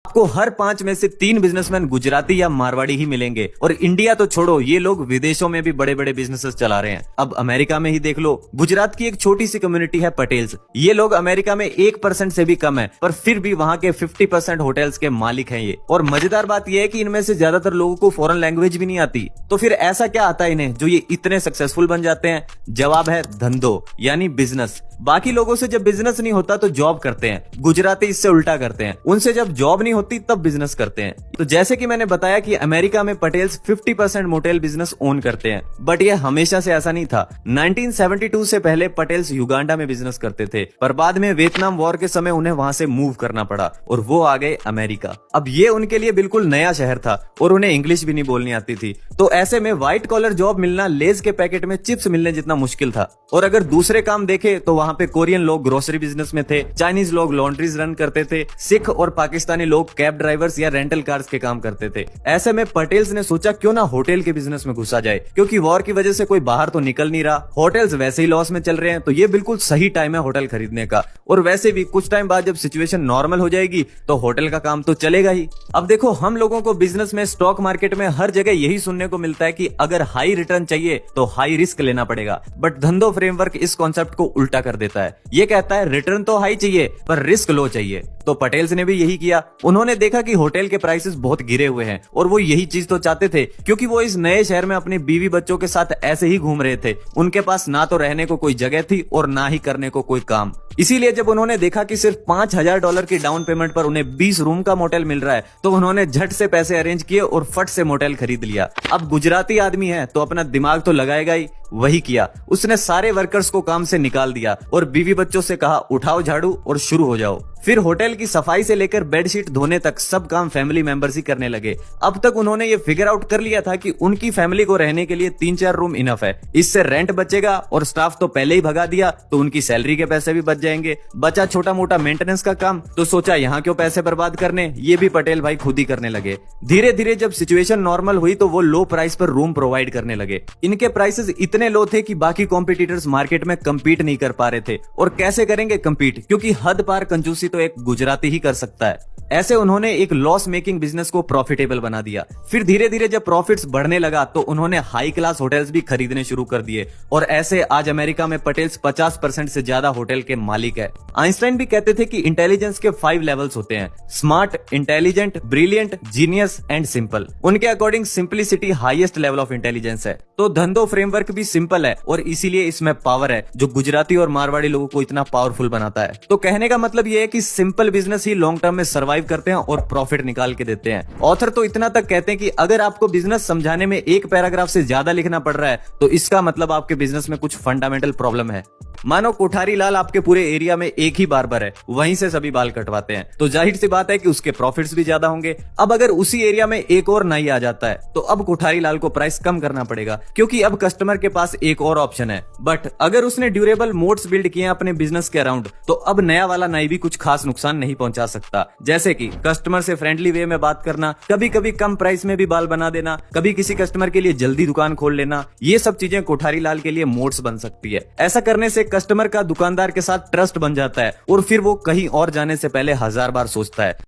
आपको हर 5 में से 3 बिजनेसमैन गुजराती या मारवाड़ी ही मिलेंगे। और इंडिया तो छोड़ो, ये लोग विदेशों में भी बड़े बड़े बिजनेसेस चला रहे हैं। अब अमेरिका में ही देख लो, गुजरात की एक छोटी सी कम्युनिटी है पटेल्स। ये लोग अमेरिका में 1% से भी कम है, पर फिर भी वहां के 50% होटल्स के मालिक हैं ये। और मजेदार बात यह है कि इनमें से ज्यादातर लोगों को फॉरेन लैंग्वेज भी नहीं आती। तो फिर ऐसा क्या आता है इन्हें जो ये इतने सक्सेसफुल बन जाते हैं? जवाब है धंधो, यानी बिजनेस। बाकी लोगों से जब बिजनेस नहीं होता तो जॉब करते हैं, गुजराती इससे उल्टा करते हैं। उनसे जब जॉब नहीं होती तब बिजनेस करते हैं। तो जैसे कि मैंने बताया कि अमेरिका में पटेल्स 50% मोटेल बिजनेस ओन करते हैं, बट ये हमेशा से ऐसा नहीं था। 1972 से पहले पटेल्स युगांडा में बिजनेस करते थे, पर बाद में वियतनाम वॉर के समय उन्हें वहां से मूव करना पड़ा और वो आ गए अमेरिका। अब ये उनके लिए बिल्कुल नया शहर था और उन्हें इंग्लिश भी नहीं बोलनी आती थी। तो ऐसे में व्हाइट कॉलर जॉब मिलना लेज के पैकेट में चिप्स मिलने जितना मुश्किल था। और अगर दूसरे काम देखे तो वहां पे कोरियन लोग ग्रोसरी बिजनेस में थे, चाइनीज लोग लॉन्ड्रीज रन करते थे, सिख और पाकिस्तानी लोग कैब ड्राइवर्स या रेंटल कार्स के काम करते थे। ऐसे में पटेल्स ने सोचा क्यों ना होटल के बिजनेस में घुसा जाए, क्योंकि वॉर की वजह से कोई बाहर तो निकल नहीं रहा, होटल्स वैसे ही लॉस में चल रहे हैं, तो ये बिल्कुल सही टाइम है होटल खरीदने का। और वैसे भी कुछ टाइम बाद जब सिचुएशन नॉर्मल हो जाएगी तो होटल का काम तो चलेगा ही। अब देखो, हम लोगों को बिजनेस में, स्टॉक मार्केट में हर जगह यही सुनने को मिलता है कि अगर हाई रिटर्न चाहिए तो हाई रिस्क लेना पड़ेगा, बट धंधो फ्रेमवर्क इस कॉन्सेप्ट को उल्टा कर देता है। ये कहता है रिटर्न तो हाई चाहिए पर रिस्क लो चाहिए। तो पटेल्स ने भी यही किया। उन्होंने देखा कि होटल के प्राइसेस बहुत गिरे हुए हैं और वो यही चीज तो चाहते थे, क्योंकि वो इस नए शहर में अपनी बीवी बच्चों के साथ ऐसे ही घूम रहे थे। उनके पास ना तो रहने को कोई जगह थी और ना ही करने को कोई काम। इसीलिए जब उन्होंने देखा कि सिर्फ $5000 की डाउन पेमेंट पर उन्हें 20 रूम का मोटेल मिल रहा है, तो उन्होंने झट से पैसे अरेंज किए और फट से मोटेल खरीद लिया। अब गुजराती आदमी है तो अपना दिमाग तो लगाएगा ही। वही किया, उसने सारे वर्कर्स को काम से निकाल दिया और बीवी बच्चों से कहा उठाओ झाड़ू और शुरू हो जाओ। फिर होटल की सफाई से लेकर बेडशीट धोने तक सब काम फैमिली मेंबर्स ही करने लगे। अब तक उन्होंने ये फिगर आउट कर लिया था कि उनकी फैमिली को रहने के लिए 3-4 रूम इनफ है। इससे रेंट बचेगा और स्टाफ तो पहले ही भगा दिया तो उनकी सैलरी के पैसे भी बच जाएंगे। बचा छोटा मोटा मेंटेनेंस का काम, तो सोचा यहाँ क्यों पैसे बर्बाद करने, ये भी पटेल भाई खुद ही करने लगे। धीरे धीरे जब सिचुएशन नॉर्मल हुई तो वो लो प्राइस पर रूम प्रोवाइड करने लगे। इनके प्राइसेस इतने लो थे कि बाकी कॉम्पिटिटर्स मार्केट में कम्पीट नहीं कर पा रहे थे। और कैसे करेंगे कम्पीट, क्योंकि हद पार कंजूसी तो एक गुजराती ही कर सकता है। ऐसे उन्होंने एक लॉस मेकिंग बिजनेस को प्रॉफिटेबल बना दिया। फिर धीरे धीरे जब प्रॉफिट्स बढ़ने लगा तो उन्होंने हाई क्लास होटल्स भी खरीदने शुरू कर दिए। और ऐसे आज अमेरिका में पटेल्स 50% से ज्यादा होटल के मालिक है। आइंस्टाइन भी कहते थे कि इंटेलिजेंस के 5 लेवल्स होते हैं: smart, intelligent, brilliant, genius and simple. उनके according simplicity highest level of intelligence है। तो धंधो फ्रेमवर्क भी सिंपल है और इसीलिए इसमें पावर है जो गुजराती और मारवाड़ी लोगों को इतना पावरफुल बनाता है। तो कहने का मतलब ये है कि सिंपल बिजनेस ही लॉन्ग टर्म में सर्वाइव करते हैं और प्रॉफिट निकाल के देते हैं। ऑथर तो इतना तक कहते हैं कि अगर आपको बिजनेस समझाने में एक पैराग्राफ से ज्यादा लिखना पड़ रहा है तो इसका मतलब आपके बिजनेस में कुछ फंडामेंटल प्रॉब्लम है। मानो कोठारी लाल आपके पूरे एरिया में एक ही बार्बर है, वहीं से सभी बाल कटवाते हैं, तो जाहिर सी बात है कि उसके प्रॉफिट्स भी ज्यादा होंगे। अब अगर उसी एरिया में एक और नाई आ जाता है तो अब कोठारी लाल को प्राइस कम करना पड़ेगा, क्योंकि अब कस्टमर के पास एक और ऑप्शन है। बट अगर उसने ड्यूरेबल मोड्स बिल्ड किए अपने बिजनेस के अराउंड, तो अब नया वाला नाई भी कुछ खास नुकसान नहीं पहुंचा सकता। जैसे कि कस्टमर से फ्रेंडली वे में बात करना, कभी कभी कम प्राइस में भी बाल बना देना, कभी किसी कस्टमर के लिए जल्दी दुकान खोल लेना। ये सब चीजें कोठारी लाल के लिए मोड्स बन सकती है। ऐसा करने से कस्टमर का दुकानदार के साथ ट्रस्ट बन जाता है और फिर वो कहीं और जाने से पहले 1000 बार सोचता है।